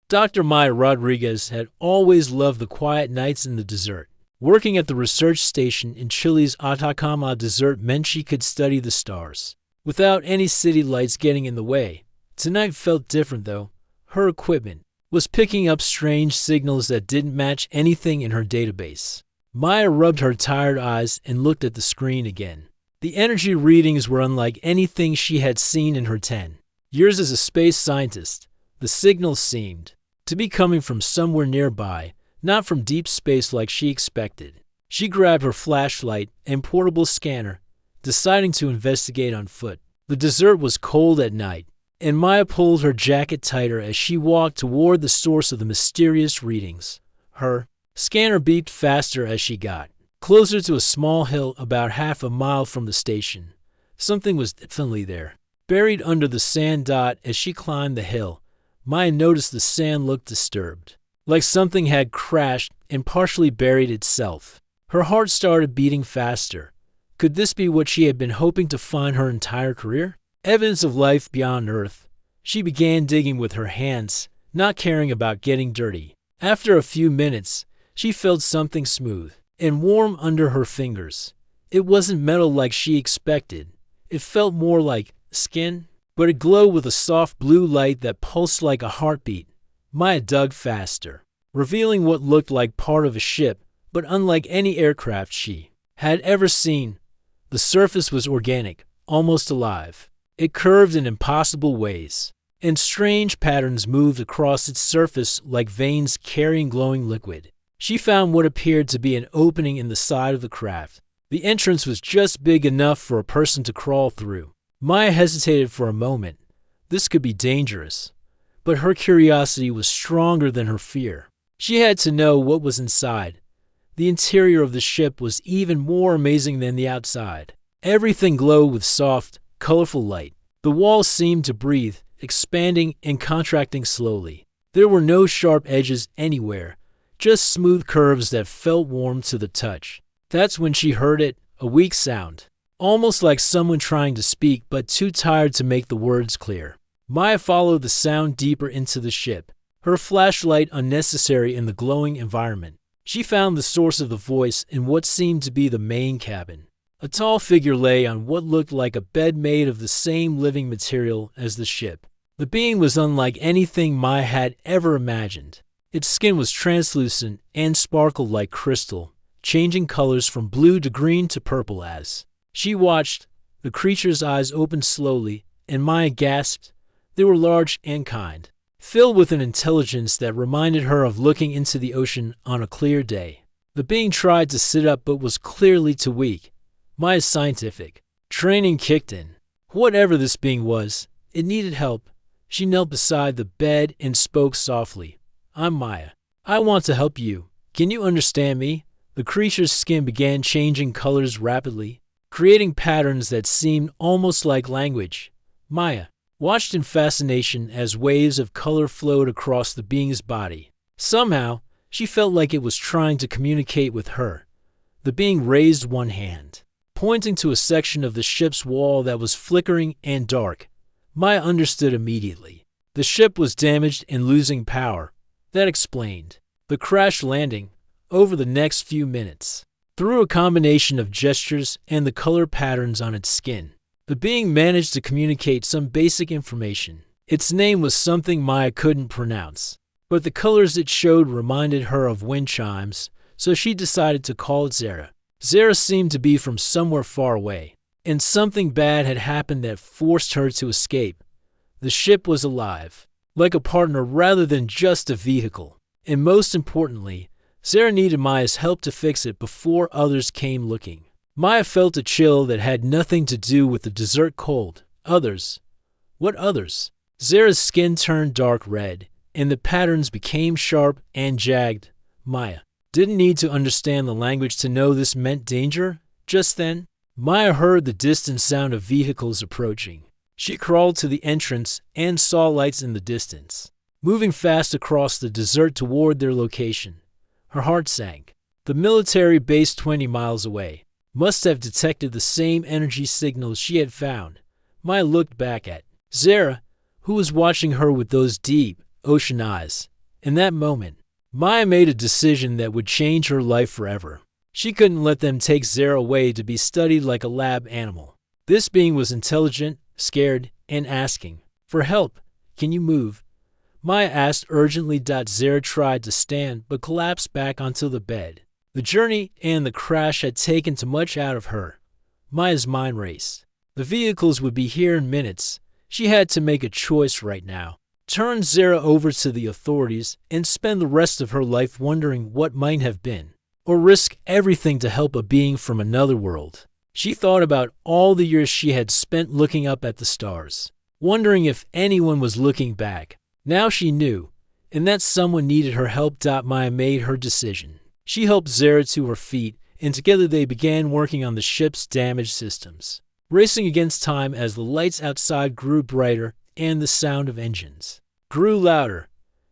Dr. Maya Rodriguez had always loved the quiet nights in the desert. Working at the research station in Chile's Atacama Desert meant she could study the stars without any city lights getting in the way. Tonight felt different, though. Her equipment was picking up strange signals that didn't match anything in her database. Maya rubbed her tired eyes and looked at the screen again. The energy readings were unlike anything she had seen in her 10 years as a space scientist. The signals seemed to be coming from somewhere nearby, not from deep space like she expected. She grabbed her flashlight and portable scanner, deciding to investigate on foot. The desert was cold at night, and Maya pulled her jacket tighter as she walked toward the source of the mysterious readings. Her scanner beeped faster as she got closer to a small hill about half a mile from the station. Something was definitely there, buried under the sand dot. As she climbed the hill, Maya noticed the sand looked disturbed, like something had crashed and partially buried itself. Her heart started beating faster. Could this be what she had been hoping to find her entire career? Evidence of life beyond Earth. She began digging with her hands, not caring about getting dirty. After a few minutes, she felt something smooth and warm under her fingers. It wasn't metal like she expected. It felt more like skin, but it glowed with a soft blue light that pulsed like a heartbeat. Maya dug faster, revealing what looked like part of a ship, but unlike any aircraft she had ever seen. The surface was organic, almost alive. It curved in impossible ways, and strange patterns moved across its surface like veins carrying glowing liquid. She found what appeared to be an opening in the side of the craft. The entrance was just big enough for a person to crawl through. Maya hesitated for a moment. This could be dangerous, but her curiosity was stronger than her fear. She had to know what was inside. The interior of the ship was even more amazing than the outside. Everything glowed with soft, colorful light. The walls seemed to breathe, expanding and contracting slowly. There were no sharp edges anywhere, just smooth curves that felt warm to the touch. That's when she heard it, a weak sound, almost like someone trying to speak but too tired to make the words clear. Maya followed the sound deeper into the ship, her flashlight unnecessary in the glowing environment. She found the source of the voice in what seemed to be the main cabin. A tall figure lay on what looked like a bed made of the same living material as the ship. The being was unlike anything Maya had ever imagined. Its skin was translucent and sparkled like crystal, changing colors from blue to green to purple as she watched. The creature's eyes opened slowly, and Maya gasped. They were large and kind, filled with an intelligence that reminded her of looking into the ocean on a clear day. The being tried to sit up but was clearly too weak. Maya's scientific training kicked in. Whatever this being was, it needed help. She knelt beside the bed and spoke softly. "I'm Maya. I want to help you. Can you understand me?" The creature's skin began changing colors rapidly, creating patterns that seemed almost like language. Maya watched in fascination as waves of color flowed across the being's body. Somehow, she felt like it was trying to communicate with her. The being raised one hand, pointing to a section of the ship's wall that was flickering and dark. Maya understood immediately. The ship was damaged and losing power. That explained the crash landing. Over the next few minutes, through a combination of gestures and the color patterns on its skin, the being managed to communicate some basic information. Its name was something Maya couldn't pronounce, but the colors it showed reminded her of wind chimes, so she decided to call it Zara. Zara seemed to be from somewhere far away, and something bad had happened that forced her to escape. The ship was alive, like a partner rather than just a vehicle, and most importantly, Zara needed Maya's help to fix it before others came looking. Maya felt a chill that had nothing to do with the desert cold. Others? What others? Zara's skin turned dark red, and the patterns became sharp and jagged. Maya didn't need to understand the language to know this meant danger. Just then, Maya heard the distant sound of vehicles approaching. She crawled to the entrance and saw lights in the distance, moving fast across the desert toward their location. Her heart sank. The military base 20 miles away must have detected the same energy signals she had found. Maya looked back at Zara, who was watching her with those deep, ocean eyes. In that moment, Maya made a decision that would change her life forever. She couldn't let them take Zara away to be studied like a lab animal. This being was intelligent, scared, and asking for help. "Can you move?" Maya asked urgently. Zara tried to stand but collapsed back onto the bed. The journey and the crash had taken too much out of her. Maya's mind raced. The vehicles would be here in minutes. She had to make a choice right now. Turn Zara over to the authorities and spend the rest of her life wondering what might have been, or risk everything to help a being from another world. She thought about all the years she had spent looking up at the stars, wondering if anyone was looking back. Now she knew, and that someone needed her help. Maya made her decision. She helped Zara to her feet, and together they began working on the ship's damaged systems, racing against time as the lights outside grew brighter and the sound of engines grew louder.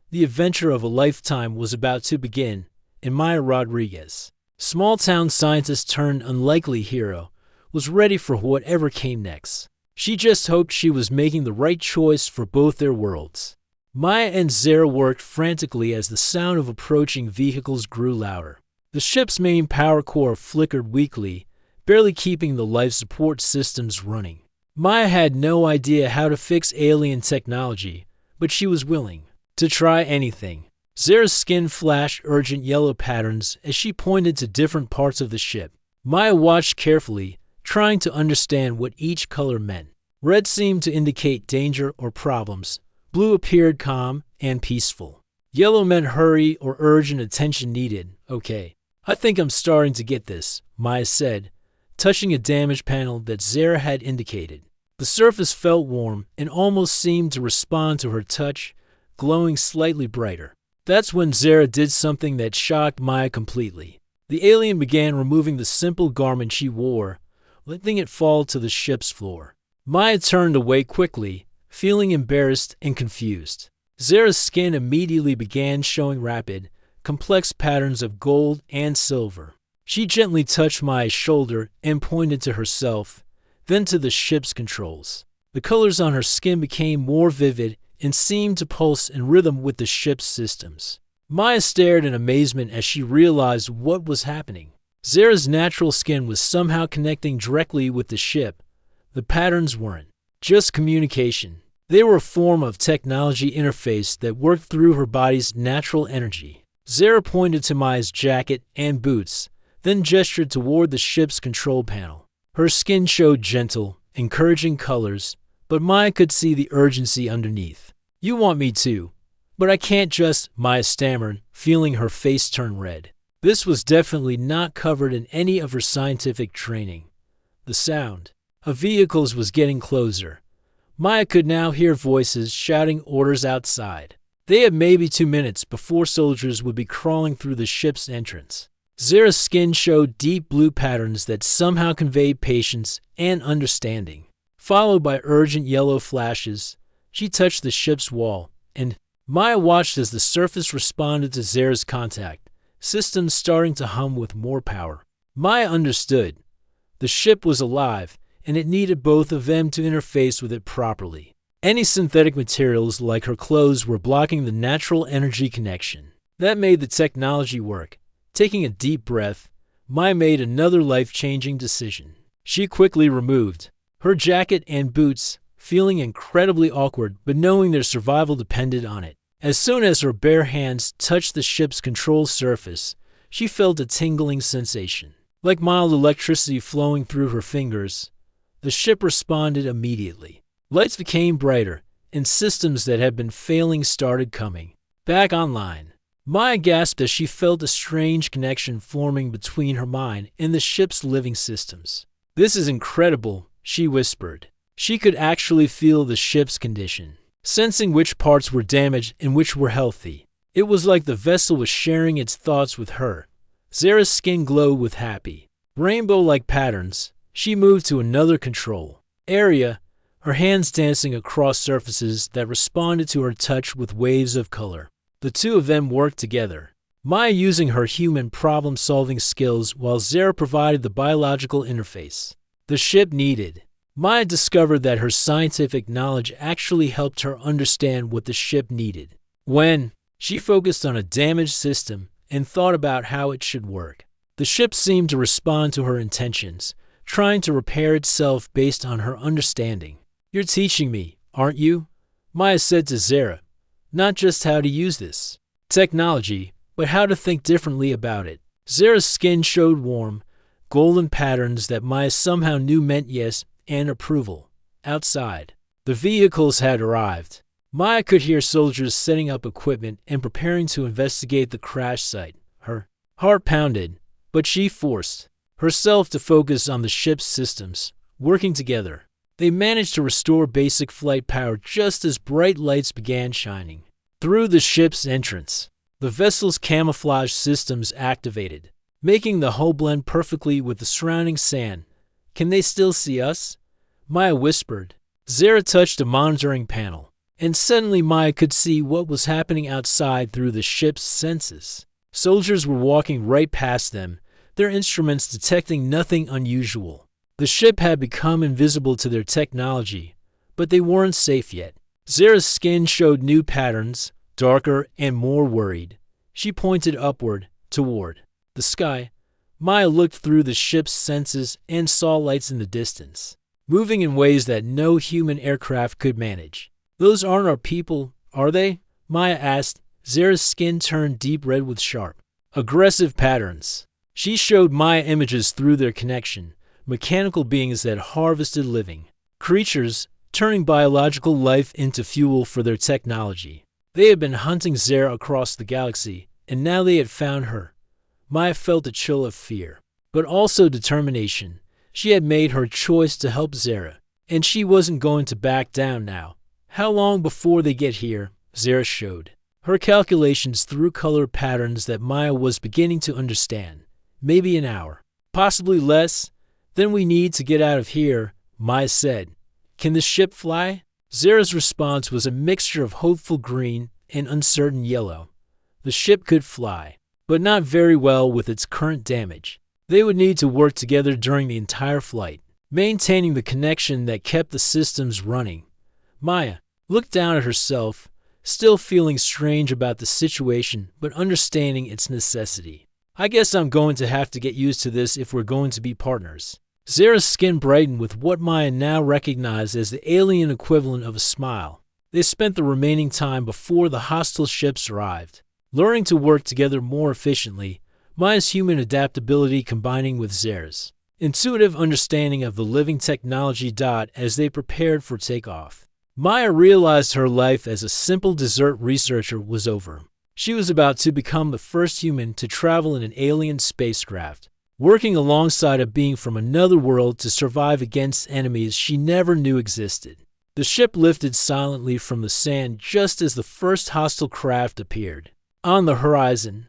The adventure of a lifetime was about to begin, and Maya Rodriguez, small-town scientist turned unlikely hero, was ready for whatever came next. She just hoped she was making the right choice for both their worlds. Maya and Zara worked frantically as the sound of approaching vehicles grew louder. The ship's main power core flickered weakly, barely keeping the life support systems running. Maya had no idea how to fix alien technology, but she was willing to try anything. Zara's skin flashed urgent yellow patterns as she pointed to different parts of the ship. Maya watched carefully, trying to understand what each color meant. Red seemed to indicate danger or problems. Blue appeared calm and peaceful. Yellow meant hurry or urgent attention needed. "Okay, I think I'm starting to get this," Maya said, touching a damaged panel that Zara had indicated. The surface felt warm and almost seemed to respond to her touch, glowing slightly brighter. That's when Zara did something that shocked Maya completely. The alien began removing the simple garment she wore, letting it fall to the ship's floor. Maya turned away quickly, feeling embarrassed and confused. Zara's skin immediately began showing rapid, complex patterns of gold and silver. She gently touched Maya's shoulder and pointed to herself, then to the ship's controls. The colors on her skin became more vivid and seemed to pulse in rhythm with the ship's systems. Maya stared in amazement as she realized what was happening. Zara's natural skin was somehow connecting directly with the ship. The patterns weren't just communication. They were a form of technology interface that worked through her body's natural energy. Zara pointed to Maya's jacket and boots, then gestured toward the ship's control panel. Her skin showed gentle, encouraging colors, but Maya could see the urgency underneath. "You want me to, but I can't just," Maya stammered, feeling her face turn red. This was definitely not covered in any of her scientific training. The sound of vehicles was getting closer. Maya could now hear voices shouting orders outside. They had maybe 2 minutes before soldiers would be crawling through the ship's entrance. Zara's skin showed deep blue patterns that somehow conveyed patience and understanding. Followed by urgent yellow flashes, she touched the ship's wall, and Maya watched as the surface responded to Zara's contact, systems starting to hum with more power. Maya understood. The ship was alive, and it needed both of them to interface with it properly. Any synthetic materials like her clothes were blocking the natural energy connection. That made the technology work. Taking a deep breath, Maya made another life-changing decision. She quickly removed her jacket and boots, feeling incredibly awkward but knowing their survival depended on it. As soon as her bare hands touched the ship's control surface, she felt a tingling sensation, like mild electricity flowing through her fingers. The ship responded immediately. Lights became brighter, and systems that had been failing started coming back online. Maya gasped as she felt a strange connection forming between her mind and the ship's living systems. "This is incredible," she whispered. She could actually feel the ship's condition, sensing which parts were damaged and which were healthy. It was like the vessel was sharing its thoughts with her. Zara's skin glowed with happy, rainbow-like patterns. She moved to another control area, her hands dancing across surfaces that responded to her touch with waves of color. The two of them worked together, Maya using her human problem-solving skills while Zara provided the biological interface the ship needed. Maya discovered that her scientific knowledge actually helped her understand what the ship needed. When She focused on a damaged system and thought about how it should work. The ship seemed to respond to her intentions, trying to repair itself based on her understanding. "You're teaching me, aren't you?" Maya said to Zara. "Not just how to use this technology, but how to think differently about it." Zara's skin showed warm, golden patterns that Maya somehow knew meant yes and approval. Outside, the vehicles had arrived. Maya could hear soldiers setting up equipment and preparing to investigate the crash site. Her heart pounded, but she forced herself to focus on the ship's systems, working together. They managed to restore basic flight power just as bright lights began shining. Through the ship's entrance, the vessel's camouflage systems activated, making the hull blend perfectly with the surrounding sand. "Can they still see us?" Maya whispered. Zara touched a monitoring panel, and suddenly Maya could see what was happening outside through the ship's senses. Soldiers were walking right past them, their instruments detecting nothing unusual. The ship had become invisible to their technology, but they weren't safe yet. Zara's skin showed new patterns, darker and more worried. She pointed upward, toward the sky. Maya looked through the ship's senses and saw lights in the distance, moving in ways that no human aircraft could manage. "Those aren't our people, are they?" Maya asked. Zara's skin turned deep red with sharp, aggressive patterns. She showed Maya images through their connection, mechanical beings that harvested living creatures, turning biological life into fuel for their technology. They had been hunting Zara across the galaxy, and now they had found her. Maya felt a chill of fear, but also determination. She had made her choice to help Zara, and she wasn't going to back down now. "How long before they get here?" Zara showed her calculations through color patterns that Maya was beginning to understand. "Maybe an hour. Possibly less. Then we need to get out of here," Maya said. "Can the ship fly?" Zara's response was a mixture of hopeful green and uncertain yellow. The ship could fly, but not very well with its current damage. They would need to work together during the entire flight, maintaining the connection that kept the systems running. Maya looked down at herself, still feeling strange about the situation but understanding its necessity. "I guess I'm going to have to get used to this if we're going to be partners." Zara's skin brightened with what Maya now recognized as the alien equivalent of a smile. They spent the remaining time before the hostile ships arrived, learning to work together more efficiently, Maya's human adaptability combining with Zara's intuitive understanding of the living technology. As they prepared for takeoff, Maya realized her life as a simple desert researcher was over. She was about to become the first human to travel in an alien spacecraft, working alongside a being from another world to survive against enemies she never knew existed. The ship lifted silently from the sand just as the first hostile craft appeared. On the horizon,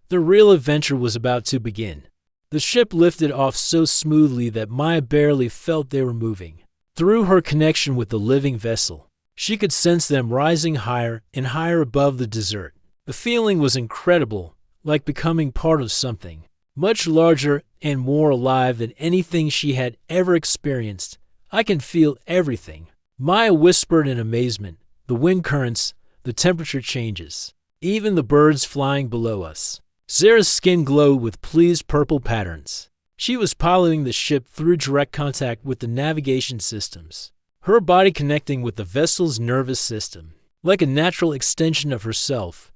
the real adventure was about to begin. The ship lifted off so smoothly that Maya barely felt they were moving. Through her connection with the living vessel, she could sense them rising higher and higher above the desert. The feeling was incredible, like becoming part of something much larger and more alive than anything she had ever experienced. "I can feel everything," Maya whispered in amazement. "The wind currents, the temperature changes, even the birds flying below us." Zara's skin glowed with pleased purple patterns. She was piloting the ship through direct contact with the navigation systems, her body connecting with the vessel's nervous system. Like a natural extension of herself,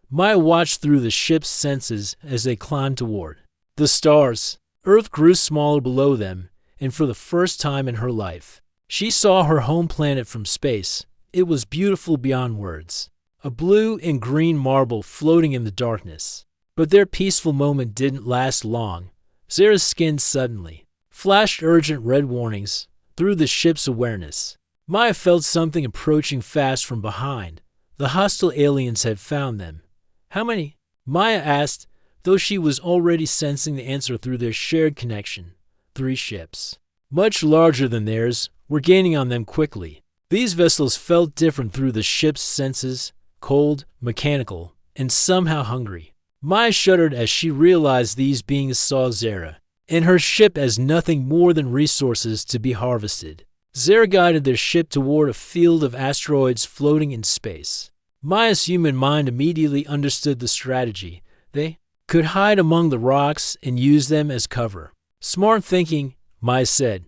Maya watched through the ship's senses as they climbed toward the stars. Earth grew smaller below them, and for the first time in her life, she saw her home planet from space. It was beautiful beyond words, a blue and green marble floating in the darkness. But their peaceful moment didn't last long. Zara's skin suddenly flashed urgent red warnings through the ship's awareness. Maya felt something approaching fast from behind. The hostile aliens had found them. "How many?" Maya asked, though she was already sensing the answer through their shared connection. 3 ships, much larger than theirs, were gaining on them quickly. These vessels felt different through the ship's senses, cold, mechanical, and somehow hungry. Maya shuddered as she realized these beings saw Zara and her ship as nothing more than resources to be harvested. Zara guided their ship toward a field of asteroids floating in space. Maya's human mind immediately understood the strategy. They could hide among the rocks and use them as cover. Smart thinking, Maya said.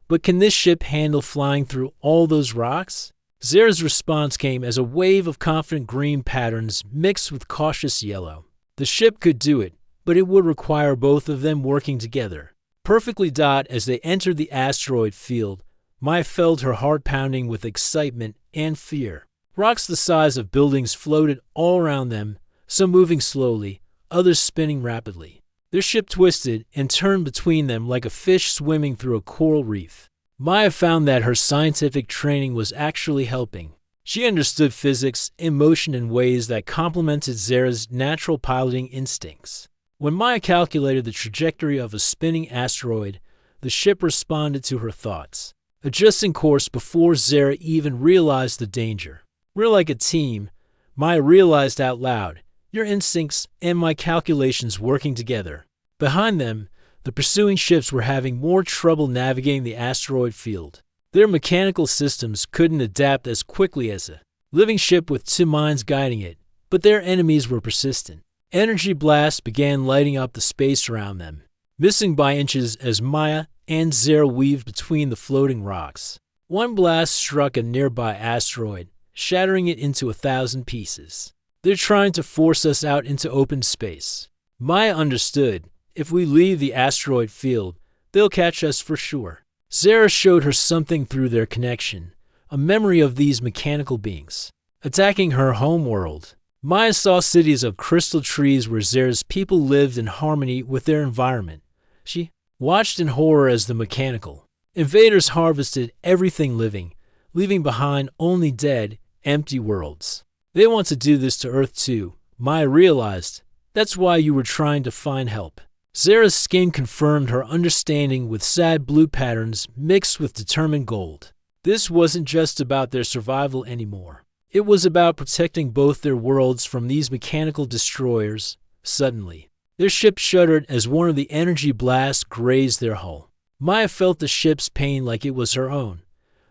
But can this ship handle flying through all those rocks? Zara's response came as a wave of confident green patterns mixed with cautious yellow. The ship could do it, but it would require both of them working together. Perfectly as they entered the asteroid field, Maya felt her heart pounding with excitement and fear. Rocks the size of buildings floated all around them, some moving slowly, others spinning rapidly. Their ship twisted and turned between them like a fish swimming through a coral reef. Maya found that her scientific training was actually helping. She understood physics and motion in ways that complemented Zara's natural piloting instincts. When Maya calculated the trajectory of a spinning asteroid, the ship responded to her thoughts, adjusting course before Zara even realized the danger. We're like a team, Maya realized out loud, your instincts and my calculations working together. Behind them, the pursuing ships were having more trouble navigating the asteroid field. Their mechanical systems couldn't adapt as quickly as a living ship with two minds guiding it, but their enemies were persistent. Energy blasts began lighting up the space around them, missing by inches as Maya and Zara weaved between the floating rocks. One blast struck a nearby asteroid, shattering it into 1,000 pieces. They're trying to force us out into open space. Maya understood. If we leave the asteroid field, they'll catch us for sure. Zara showed her something through their connection, a memory of these mechanical beings attacking her home world. Maya saw cities of crystal trees where Zara's people lived in harmony with their environment. She watched in horror as the mechanical invaders harvested everything living, leaving behind only dead, empty worlds. They want to do this to Earth too, Maya realized. That's why you were trying to find help. Zara's skin confirmed her understanding with sad blue patterns mixed with determined gold. This wasn't just about their survival anymore. It was about protecting both their worlds from these mechanical destroyers. Suddenly, their ship shuddered as one of the energy blasts grazed their hull. Maya felt the ship's pain like it was her own,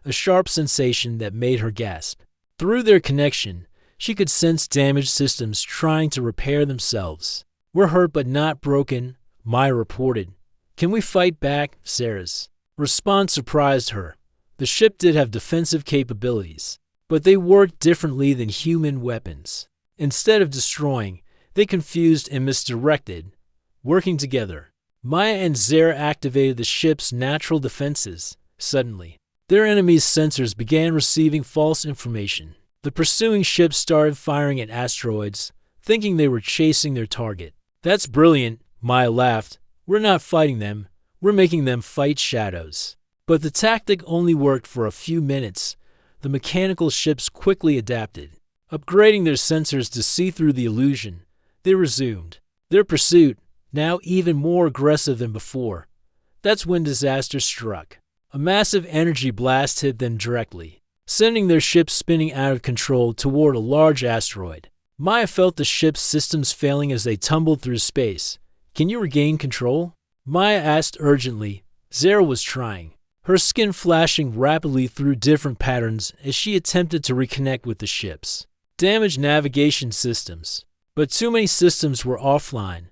a sharp sensation that made her gasp. Through their connection, she could sense damaged systems trying to repair themselves. We're hurt but not broken, Maya reported. Can we fight back? Zara's response surprised her. The ship did have defensive capabilities, but they worked differently than human weapons. Instead of destroying, they confused and misdirected. Working together, Maya and Zara activated the ship's natural defenses. Suddenly, their enemies' sensors began receiving false information. The pursuing ships started firing at asteroids, thinking they were chasing their target. That's brilliant, Maya laughed. We're not fighting them, we're making them fight shadows. But the tactic only worked for a few minutes. The mechanical ships quickly adapted, upgrading their sensors to see through the illusion. They resumed their pursuit, now even more aggressive than before. That's when disaster struck. A massive energy blast hit them directly, sending their ship spinning out of control toward a large asteroid. Maya felt the ship's systems failing as they tumbled through space. Can you regain control? Maya asked urgently. Zara was trying, her skin flashing rapidly through different patterns as she attempted to reconnect with the ships. Damaged navigation systems. But too many systems were offline.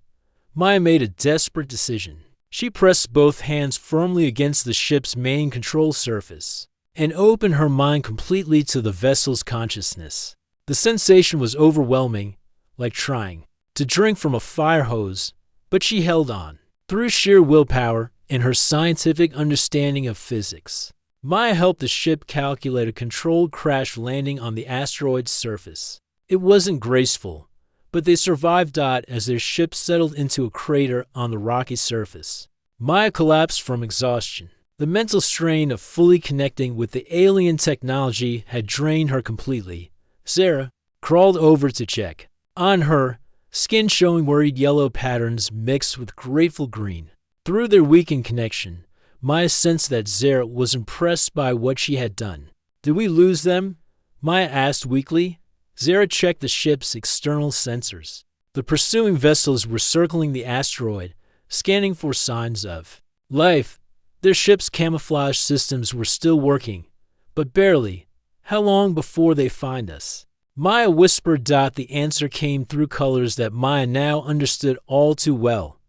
Maya made a desperate decision. She pressed both hands firmly against the ship's main control surface and opened her mind completely to the vessel's consciousness. The sensation was overwhelming, like trying to drink from a fire hose, but she held on. Through sheer willpower and her scientific understanding of physics, Maya helped the ship calculate a controlled crash landing on the asteroid's surface. It wasn't graceful, but they survived as their ship settled into a crater on the rocky surface. Maya collapsed from exhaustion. The mental strain of fully connecting with the alien technology had drained her completely. Zara crawled over to check on her, skin showing worried yellow patterns mixed with grateful green. Through their weakened connection, Maya sensed that Zara was impressed by what she had done. Did we lose them? Maya asked weakly. Zara checked the ship's external sensors. The pursuing vessels were circling the asteroid, scanning for signs of life. Their ship's camouflage systems were still working, but barely. How long before they find us? Maya whispered. The answer came through colors that Maya now understood all too well.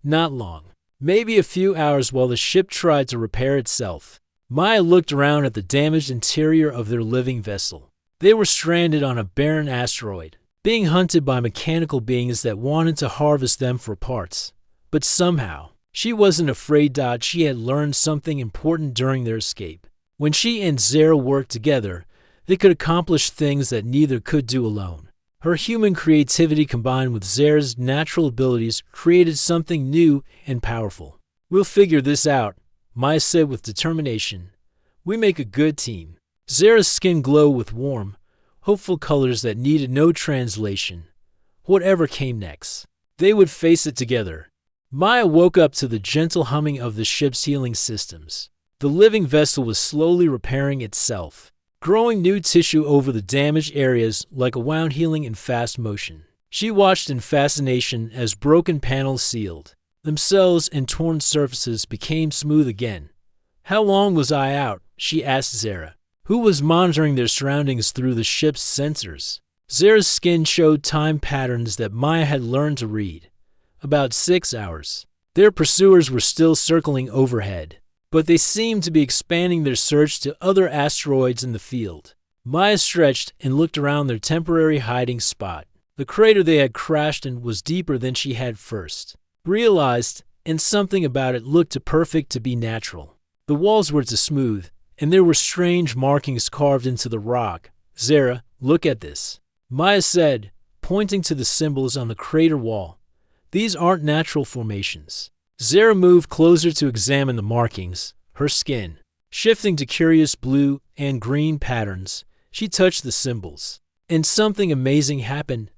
Not long. Maybe a few hours while the ship tried to repair itself. Maya looked around at the damaged interior of their living vessel. They were stranded on a barren asteroid, being hunted by mechanical beings that wanted to harvest them for parts. But somehow, she wasn't afraid. She had learned something important during their escape. When she and Zara worked together, they could accomplish things that neither could do alone. Her human creativity combined with Zara's natural abilities created something new and powerful. "We'll figure this out," Maya said with determination. "We make a good team." Zara's skin glowed with warm, hopeful colors that needed no translation. Whatever came next, they would face it together. Maya woke up to the gentle humming of the ship's healing systems. The living vessel was slowly repairing itself, growing new tissue over the damaged areas like a wound healing in fast motion. She watched in fascination as broken panels sealed themselves and torn surfaces became smooth again. "How long was I out?" she asked Zara, who was monitoring their surroundings through the ship's sensors. Zara's skin showed time patterns that Maya had learned to read. "About 6 hours. Their pursuers were still circling overhead, but they seemed to be expanding their search to other asteroids in the field." Maya stretched and looked around their temporary hiding spot. The crater they had crashed in was deeper than she had first realized, and something about it looked too perfect to be natural. The walls were too smooth, and there were strange markings carved into the rock. "Zara, look at this," Maya said, pointing to the symbols on the crater wall. "These aren't natural formations." Zara moved closer to examine the markings, her skin shifting to curious blue and green patterns. She touched the symbols, and something amazing happened.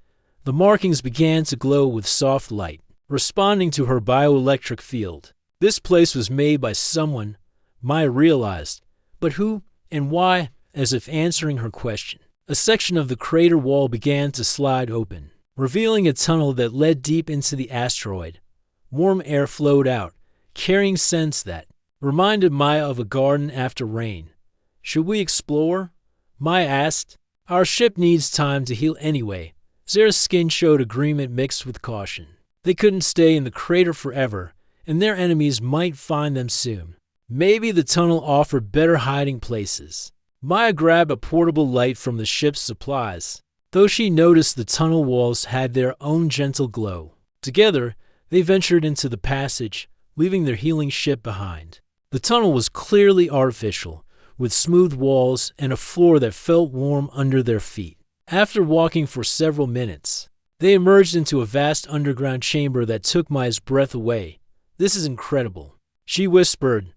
The markings began to glow with soft light, responding to her bioelectric field. This place was made by someone, Maya realized, but who and why? As if answering her question, a section of the crater wall began to slide open, revealing a tunnel that led deep into the asteroid. Warm air flowed out, carrying scents that reminded Maya of a garden after rain. "Should we explore?" Maya asked. "Our ship needs time to heal anyway." Zara's skin showed agreement mixed with caution. They couldn't stay in the crater forever, and their enemies might find them soon. Maybe the tunnel offered better hiding places. Maya grabbed a portable light from the ship's supplies, though she noticed the tunnel walls had their own gentle glow. Together, they ventured into the passage, leaving their healing ship behind. The tunnel was clearly artificial, with smooth walls and a floor that felt warm under their feet. After walking for several minutes, they emerged into a vast underground chamber that took Maya's breath away. "This is incredible," she whispered.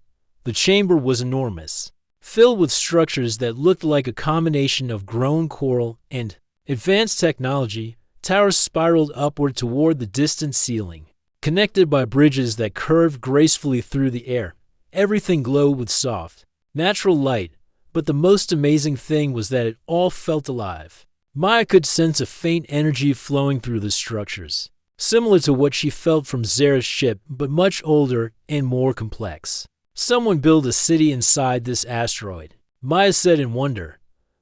The chamber was enormous, filled with structures that looked like a combination of grown coral and advanced technology. Towers spiraled upward toward the distant ceiling, connected by bridges that curved gracefully through the air. Everything glowed with soft, natural light, but the most amazing thing was that it all felt alive. Maya could sense a faint energy flowing through the structures, similar to what she felt from Zara's ship, but much older and more complex. "Someone built a city inside this asteroid," Maya said in wonder.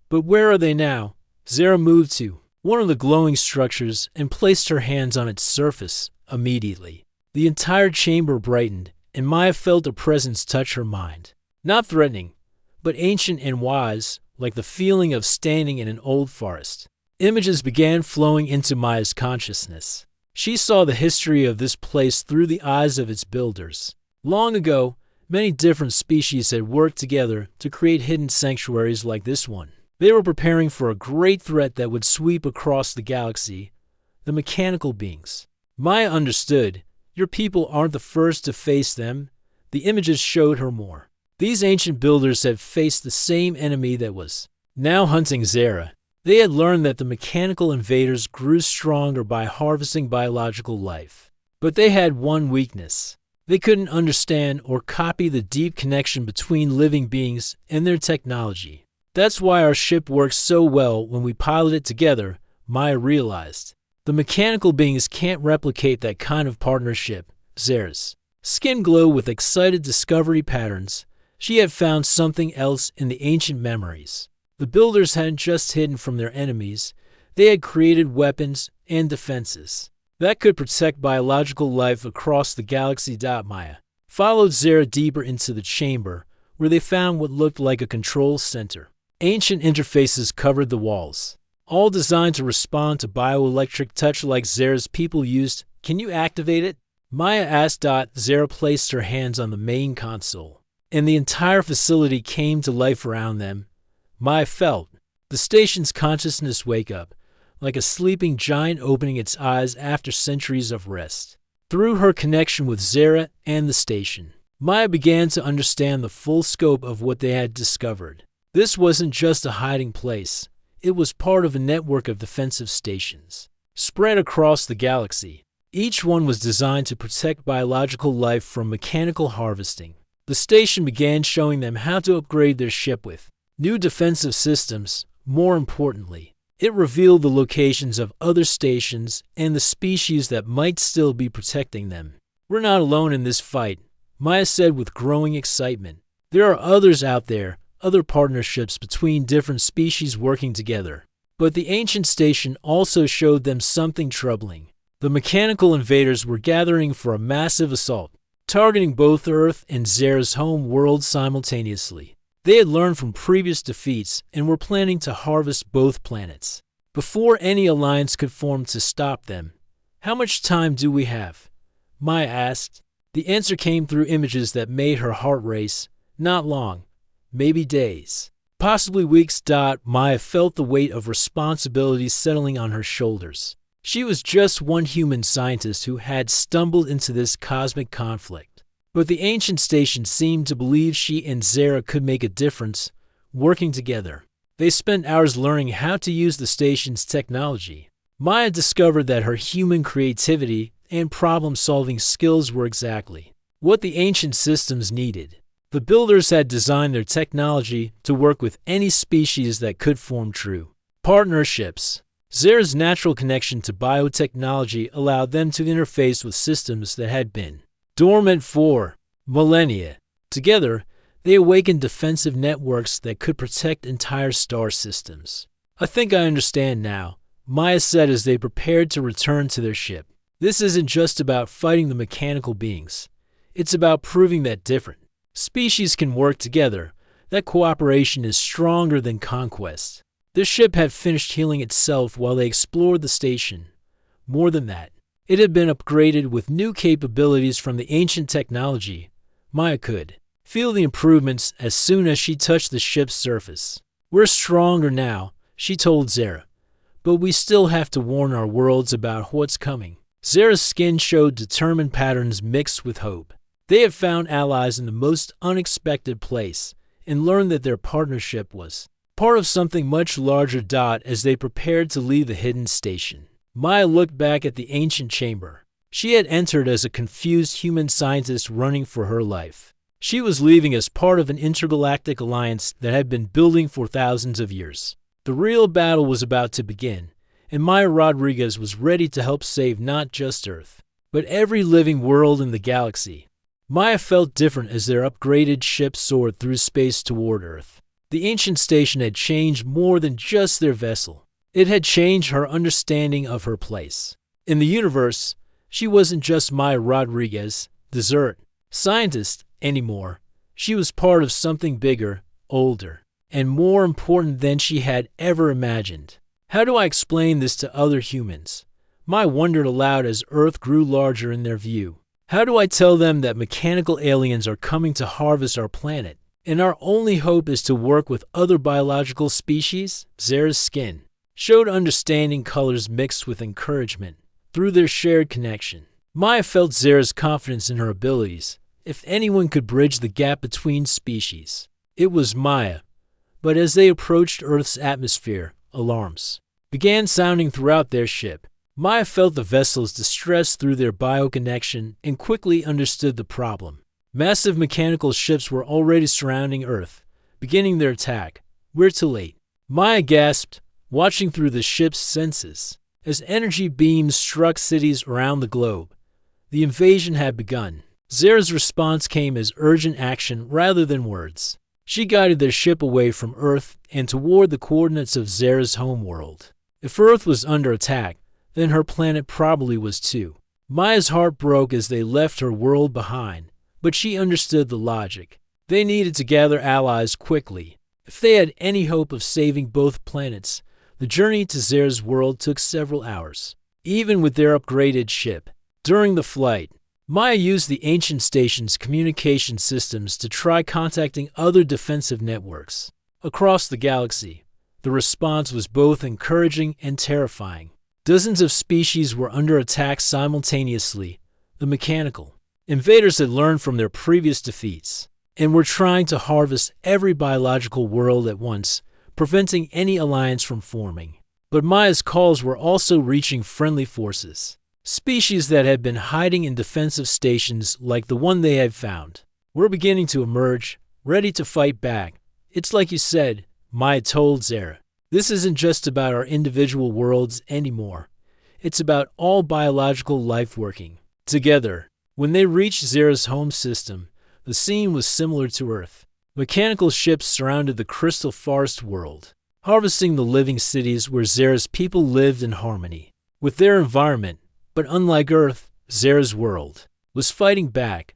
"But where are they now?" Zara moved to one of the glowing structures and placed her hands on its surface. Immediately, the entire chamber brightened, and Maya felt a presence touch her mind. Not threatening, but ancient and wise, like the feeling of standing in an old forest. Images began flowing into Maya's consciousness. She saw the history of this place through the eyes of its builders. Long ago, many different species had worked together to create hidden sanctuaries like this one. They were preparing for a great threat that would sweep across the galaxy: the mechanical beings. Maya understood. Your people aren't the first to face them. The images showed her more. These ancient builders had faced the same enemy that was now hunting Zara. They had learned that the mechanical invaders grew stronger by harvesting biological life. But they had one weakness. They couldn't understand or copy the deep connection between living beings and their technology. That's why our ship works so well when we pilot it together, Maya realized. The mechanical beings can't replicate that kind of partnership. Zara's skin glowed with excited discovery patterns. She had found something else in the ancient memories. The builders hadn't just hidden from their enemies, They had created weapons and defenses that could protect biological life across the galaxy. Maya followed Zara deeper into the chamber, where they found what looked like a control center. Ancient interfaces covered the walls, all designed to respond to bioelectric touch like Zara's people used. Can you activate it? Maya asked. Zara placed her hands on the main console, and the entire facility came to life around them. Maya felt the station's consciousness wake up, like a sleeping giant opening its eyes after centuries of rest. Through her connection with Zara and the station, Maya began to understand the full scope of what they had discovered. This wasn't just a hiding place. It was part of a network of defensive stations spread across the galaxy. Each one was designed to protect biological life from mechanical harvesting. The station began showing them how to upgrade their ship with new defensive systems. More importantly, it revealed the locations of other stations and the species that might still be protecting them. We're not alone in this fight, Maya said with growing excitement. There are others out there, other partnerships between different species working together. But the ancient station also showed them something troubling. The mechanical invaders were gathering for a massive assault, targeting both Earth and Zara's home world simultaneously. They had learned from previous defeats and were planning to harvest both planets before any alliance could form to stop them. How much time do we have? Maya asked. The answer came through images that made her heart race. Not long. Maybe days. Possibly weeks. Maya felt the weight of responsibility settling on her shoulders. She was just one human scientist who had stumbled into this cosmic conflict. But the ancient station seemed to believe she and Zara could make a difference, working together. They spent hours learning how to use the station's technology. Maya discovered that her human creativity and problem-solving skills were exactly what the ancient systems needed. The builders had designed their technology to work with any species that could form true partnerships. Zara's natural connection to biotechnology allowed them to interface with systems that had been dormant for millennia. Together, they awakened defensive networks that could protect entire star systems. I think I understand now, Maya said as they prepared to return to their ship. This isn't just about fighting the mechanical beings. It's about proving that different species can work together, that cooperation is stronger than conquest. The ship had finished healing itself while they explored the station. More than that, it had been upgraded with new capabilities from the ancient technology. Maya could feel the improvements as soon as she touched the ship's surface. We're stronger now, she told Zara, but we still have to warn our worlds about what's coming. Zara's skin showed determined patterns mixed with hope. They had found allies in the most unexpected place and learned that their partnership was part of something much larger. As they prepared to leave the hidden station, Maya looked back at the ancient chamber. She had entered as a confused human scientist running for her life. She was leaving as part of an intergalactic alliance that had been building for thousands of years. The real battle was about to begin, and Maya Rodriguez was ready to help save not just Earth, but every living world in the galaxy. Maya felt different as their upgraded ship soared through space toward Earth. The ancient station had changed more than just their vessel. It had changed her understanding of her place in the universe. She wasn't just Maya Rodriguez, desert scientist, anymore. She was part of something bigger, older, and more important than she had ever imagined. How do I explain this to other humans? Maya wondered aloud as Earth grew larger in their view. How do I tell them that mechanical aliens are coming to harvest our planet, and our only hope is to work with other biological species? Zara's skin showed understanding colors mixed with encouragement through their shared connection. Maya felt Zara's confidence in her abilities. If anyone could bridge the gap between species, it was Maya. But as they approached Earth's atmosphere, alarms began sounding throughout their ship. Maya felt the vessel's distress through their bioconnection and quickly understood the problem. Massive mechanical ships were already surrounding Earth, beginning their attack. We're too late, Maya gasped, watching through the ship's senses. As energy beams struck cities around the globe, the invasion had begun. Zara's response came as urgent action rather than words. She guided their ship away from Earth and toward the coordinates of Zara's homeworld. If Earth was under attack, then her planet probably was too. Maya's heart broke as they left her world behind, but she understood the logic. They needed to gather allies quickly. If they had any hope of saving both planets, the journey to Zera's world took several hours, even with their upgraded ship. During the flight, Maya used the ancient station's communication systems to try contacting other defensive networks. Across the galaxy, the response was both encouraging and terrifying. Dozens of species were under attack simultaneously. The mechanical invaders had learned from their previous defeats and were trying to harvest every biological world at once, preventing any alliance from forming. But Maya's calls were also reaching friendly forces. Species that had been hiding in defensive stations like the one they had found were beginning to emerge, ready to fight back. It's like you said, Maya told Zera. This isn't just about our individual worlds anymore. It's about all biological life working together. When they reached Zera's home system, the scene was similar to Earth. Mechanical ships surrounded the crystal forest world, harvesting the living cities where Zera's people lived in harmony with their environment. But unlike Earth, Zera's world was fighting back.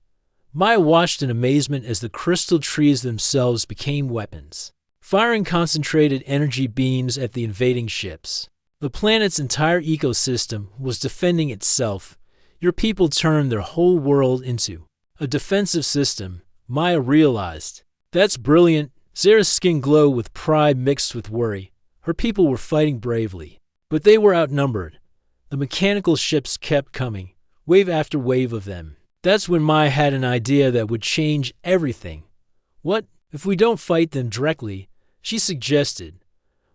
Maya watched in amazement as the crystal trees themselves became weapons, firing concentrated energy beams at the invading ships. The planet's entire ecosystem was defending itself. Your people turned their whole world into a defensive system, Maya realized. That's brilliant. Zera's skin glowed with pride mixed with worry. Her people were fighting bravely, but they were outnumbered. The mechanical ships kept coming, wave after wave of them. That's when Maya had an idea that would change everything. What if we don't fight them directly? She suggested.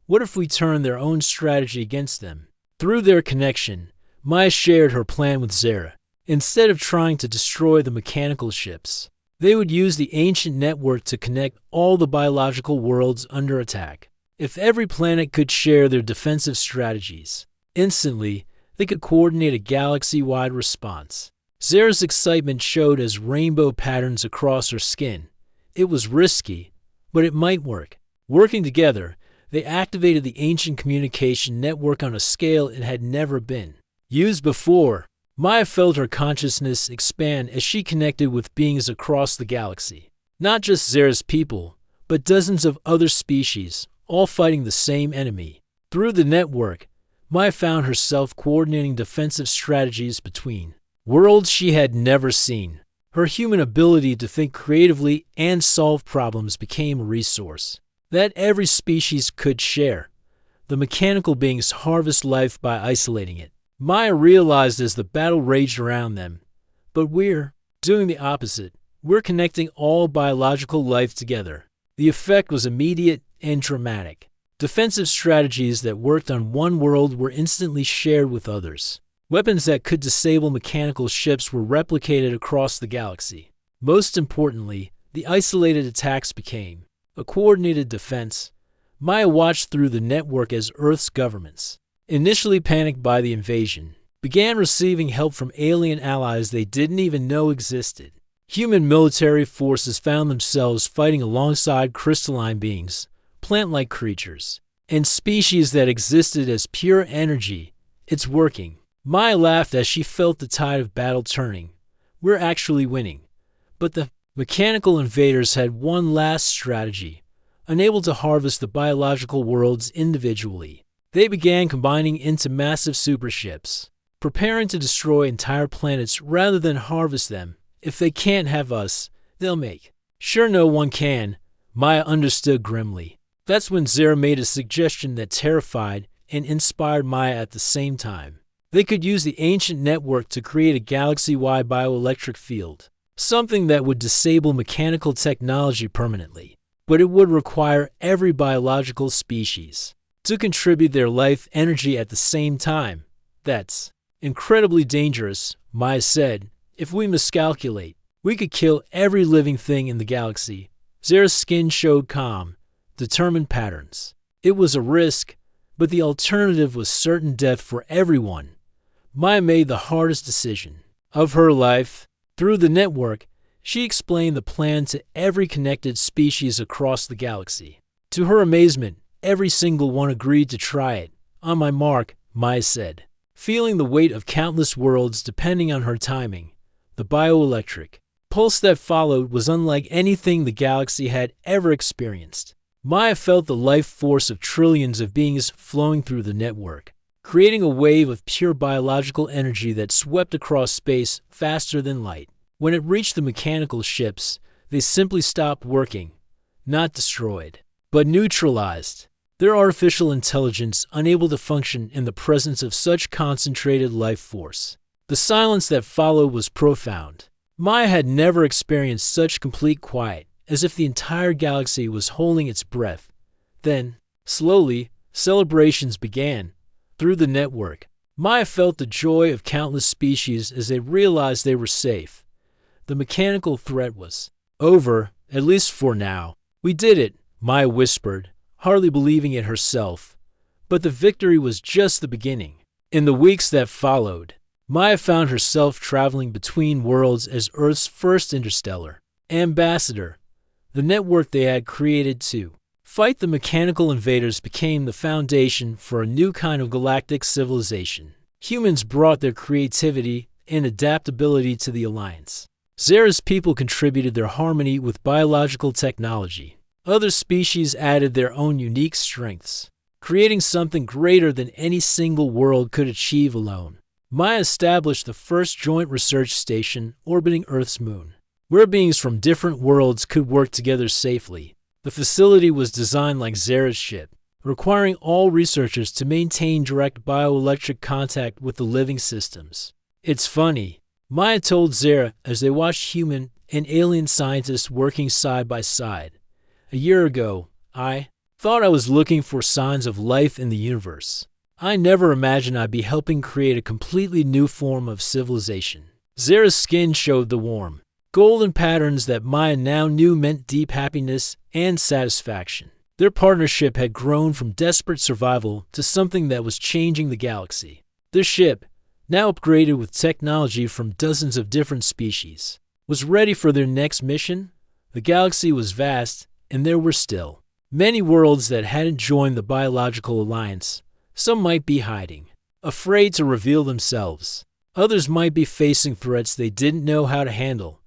What if we turn their own strategy against them? Through their connection, Maya shared her plan with Zera. Instead of trying to destroy the mechanical ships, they would use the ancient network to connect all the biological worlds under attack. If every planet could share their defensive strategies, instantly, they could coordinate a galaxy-wide response. Zera's excitement showed as rainbow patterns across her skin. It was risky, but it might work. Working together, they activated the ancient communication network on a scale it had never been used before. Maya felt her consciousness expand as she connected with beings across the galaxy. Not just Zera's people, but dozens of other species, all fighting the same enemy. Through the network, Maya found herself coordinating defensive strategies between worlds she had never seen. Her human ability to think creatively and solve problems became a resource that every species could share. The mechanical beings harvest life by isolating it. Maya realized as the battle raged around them, but we're doing the opposite. We're connecting all biological life together. The effect was immediate and dramatic. Defensive strategies that worked on one world were instantly shared with others. Weapons that could disable mechanical ships were replicated across the galaxy. Most importantly, the isolated attacks became a coordinated defense. Maya watched through the network as Earth's governments, initially panicked by the invasion, began receiving help from alien allies they didn't even know existed. Human military forces found themselves fighting alongside crystalline beings, plant-like creatures, and species that existed as pure energy. It's working. Maya laughed as she felt the tide of battle turning. We're actually winning. But the mechanical invaders had one last strategy. Unable to harvest the biological worlds individually, they began combining into massive superships, preparing to destroy entire planets rather than harvest them. If they can't have us, they'll make sure no one can. Maya understood grimly. That's when Zera made a suggestion that terrified and inspired Maya at the same time. They could use the ancient network to create a galaxy-wide bioelectric field, something that would disable mechanical technology permanently. But it would require every biological species to contribute their life energy at the same time. That's incredibly dangerous, Maya said. If we miscalculate, we could kill every living thing in the galaxy. Zera's skin showed calm, determined patterns. It was a risk, but the alternative was certain death for everyone. Maya made the hardest decision of her life. Through the network, she explained the plan to every connected species across the galaxy. To her amazement, every single one agreed to try it. On my mark, Maya said, feeling the weight of countless worlds depending on her timing. The bioelectric pulse that followed was unlike anything the galaxy had ever experienced. Maya felt the life force of trillions of beings flowing through the network, creating a wave of pure biological energy that swept across space faster than light. When it reached the mechanical ships, they simply stopped working, not destroyed, but neutralized. Their artificial intelligence unable to function in the presence of such concentrated life force. The silence that followed was profound. Maya had never experienced such complete quiet, as if the entire galaxy was holding its breath. Then, slowly, celebrations began. Through the network, Maya felt the joy of countless species as they realized they were safe. The mechanical threat was over, at least for now. We did it, Maya whispered, hardly believing it herself. But the victory was just the beginning. In the weeks that followed, Maya found herself traveling between worlds as Earth's first interstellar ambassador. The network they had created to fight the mechanical invaders became the foundation for a new kind of galactic civilization. Humans brought their creativity and adaptability to the alliance. Zara's people contributed their harmony with biological technology. Other species added their own unique strengths, creating something greater than any single world could achieve alone. Maya established the first joint research station orbiting Earth's moon, where beings from different worlds could work together safely. The facility was designed like Zara's ship, requiring all researchers to maintain direct bioelectric contact with the living systems. It's funny, Maya told Zara as they watched human and alien scientists working side by side. A year ago, I thought I was looking for signs of life in the universe. I never imagined I'd be helping create a completely new form of civilization. Zara's skin showed the warm, golden patterns that Maya now knew meant deep happiness and satisfaction. Their partnership had grown from desperate survival to something that was changing the galaxy. Their ship, now upgraded with technology from dozens of different species, was ready for their next mission. The galaxy was vast, and there were still many worlds that hadn't joined the biological alliance. Some might be hiding, afraid to reveal themselves. Others might be facing threats they didn't know how to handle,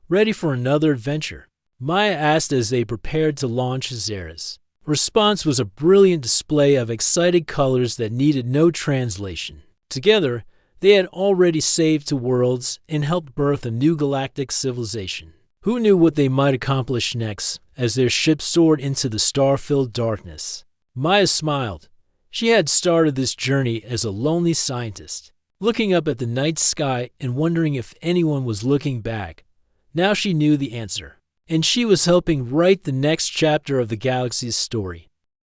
ready for another adventure. Maya asked as they prepared to launch Zara's response was a brilliant display of excited colors that needed no translation. Together, they had already saved two worlds and helped birth a new galactic civilization. Who knew what they might accomplish next as their ship soared into the star-filled darkness? Maya smiled. She had started this journey as a lonely scientist, looking up at the night sky and wondering if anyone was looking back. Now she knew the answer, and she was helping write the next chapter of the galaxy's story.